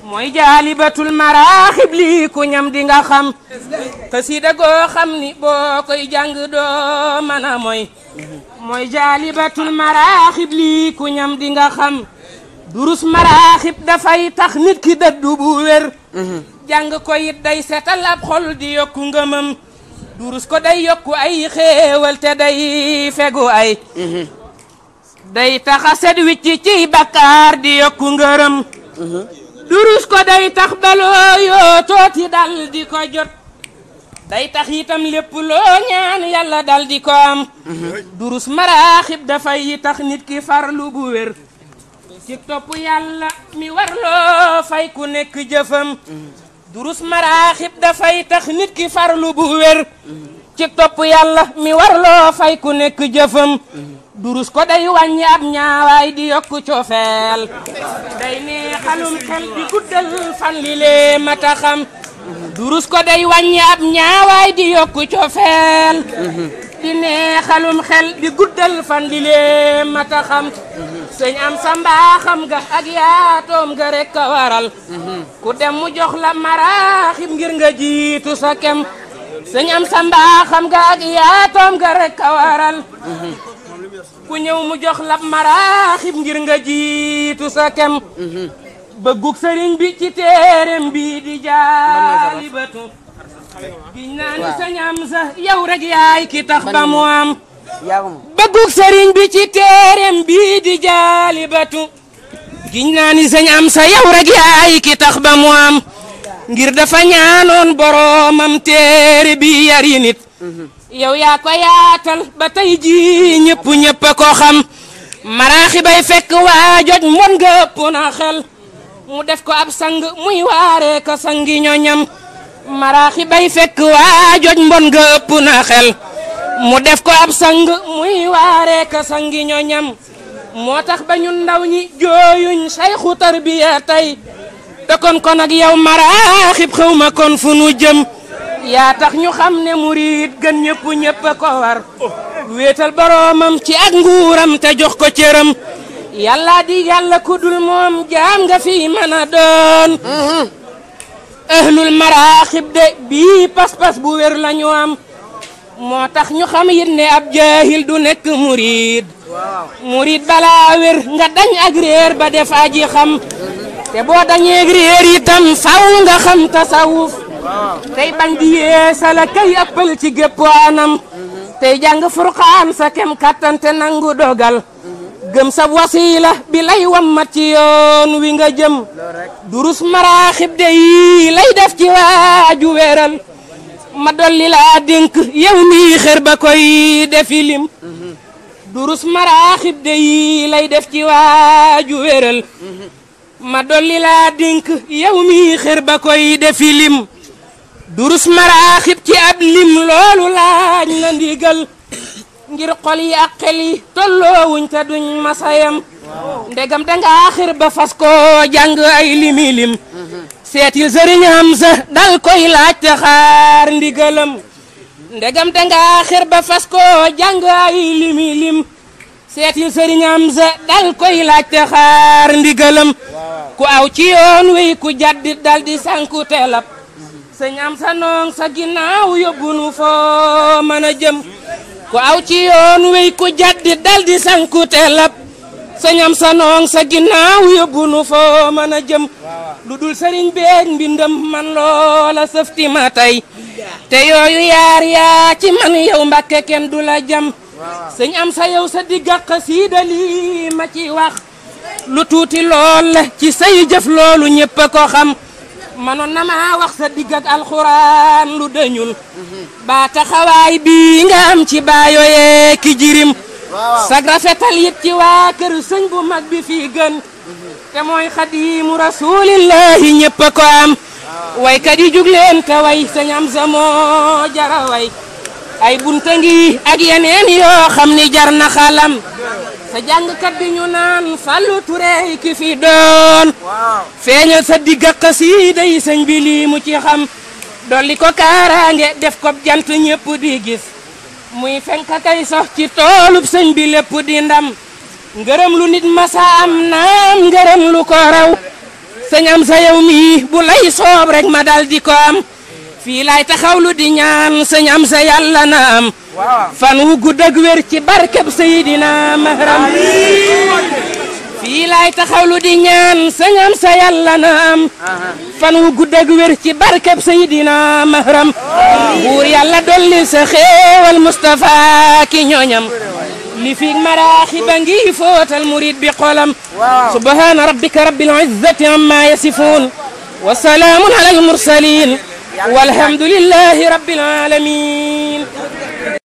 mooy jaalibatul maraaxib lii ku ñam di nga xam xasida goo xam ni boo koy jàng doo mën a mooy jaalibatul maraaxib lii ku ñam di nga xam durus maraaxib dafay tax nit ki dëddu bu wér jàng ko it day setal ab xol di yokku ngëmam durus ko day yokku ay xéewal te day fegu ay day taxa set wicc ci bakkaar di yokku ngërëm durus ko day tax baloo yoo tooti dal di ko jot day tax itam lépp loo ñaan yàlla dal di ko am durus maraaxib dafay tax nit ki farlu bu wér ci topp yàlla mi warloo fay ku nekk jëfam durus maraaxib dafay tax nit ki farlu bu wér ci topp yàlla mi warloo fay ku nekk jëfam durus ko day wàññi ab ñaawaay di yokku cofeel day neexalum xel di guddal fan li lee mata xam durus ko day wàññi ab ñaawaay di yokku cofeel di neexalum xel di guddal fan li lee mata xam sëñ am sa mbaaxam ga ak yaatoom ga rek a waral ku dem mu jox la maraaxib ngir nga jiitu sa kem sëñ am sa mbaaxam ga ak yaatoom ga rek a waral ku ñëw mu jox la maraaxib ngir nga jiitu sa kem bëggug sëriñ bi ci téereem bi di jaalibatu giñ naa ni sëñ am sa yow rek yaay ki tax ba mu am bëggug sëriñ bi ci téereem bi di jaalibatu giñ naa ni sëñ am sa yow rek yaay ki tax ba mu am ngir dafa ñaanoon boroomam téere bi yari nit yow yaa ko yaatal ba tey ji ñëpp a ko xam maraaxi bay fekk waajoj mon nga ëpp na xel mu def ko ab sang muy waaree ko sangi ñoñam maraaxi bay fekk waajoj mbon nga ëpp na xel mu def ko ab sang muy waaree ko sangi ñoñam moo tax ba ñun ndaw ñi jooyuñ sayxu tarbiya tey te kon ak yow maraaxib xaw ma kon fu nu jëm yaa tax ñu xam ne murid gën ñëpp a ko war wéetal boroomam ci ak nguuram te jox ko cëram yàlla di yàlla ku dul moom jaam nga fi mën a doon ahlul maraaxib de bii pas-pas bu wér la ñu am moo tax ñu xam it ne ab jaahil du nekk murid balaa wér nga dañ ak réer ba def aji xam te boo dañee réer itam faw nga xam tasawuf tey bañ di yeesala kay ëppal ci gépp anam tey jàng furqaan sa kem kattan te nangu dogal gëm sa wasiila bi lay wammat ci yoon wi nga jëm durus maraaxib de yi lay def ci waaju wéral ma dolli laa dénk yow mii xër ba koy defi lim durus maraaxib de yi lay def ci waaju wéral ma dolli laa dénk yow mii xër ba koy defi lim durus maraaxib ci ab lim loolu laaj na ndigal ngir xol yi ak xel yi tolloowuñ te duñ masayam ndegam dangaa xir ba fas ko jàng ay limi lim seetil sëriñ Hamza dal koy laaj te xaar ndigalam ndegam dangaa xir ba fas ko jàng ay limi lim seetil sëriñ Hamza dal koy laaj te xaar ndigalam ku aw ci yoon wi ku jaddit dal di sanku telab sëñ am sa noong sa ginnaaw yóbbu nu foo mën a jëm ku aw ci yoon wey ku jaddi dal di sanku telab sëñ am sa noong sa ginnaaw yóbbu nu foo mën a jëm lu dul sëriñ beeg mbindam man loola sëfti ma tey te yooyu yaar yaa ci man yow Mbàkke kenn du la jam sëñ am sa yow sa digga xasiida lii ma ci wax lu tuuti lool la ci say jëf loolu ñépp a ko xam manoon na maa wax sa digg ak alxuraan lu dañul ba taxawaay bii nga am ci baayoyee ki jirim sag rafetal yit ci waa kër sëñ bu mag bi fii gën te mooy xadiimu rasulillahi ñépp a ko am waykat yi jug leen te way sëñ am sa moo jara way ay bunta ngi ak yeneen yoo xam ni jar na xalam sa jàngkat bi ñu naan Fallou Touré ki fi doon feeñal sa digga xasiida yi sëñ bi lii mu ci xam dolli ko kaaraange def ko jant ñépp di gis muy fenk kay sox ci toolub sëñ bi lépp di ndam ngërëm lu nit masa am naam ngërëm lu ko raw sëñ am sa yow mi bu lay soob rek ma dal di ko am fii laay taxawlu di ñaan sëñ am sa yàlla na am fan wu gudd ak wér ci barkeb Seydina Mahram fii laay taxawlu di ñaan sëñ am sa yàlla na am fan wu gudd ak wér ci barkeb Seydina Mahram buur yàlla dolli sa xéewal Mustafa ki ñooñam li fi maraaxi ba ngi footal murid bi xolam subhaana rabbika rabbil izzati amma yasifuun wa salaamun ala al mursalin walhamdulillahi rabbil alamin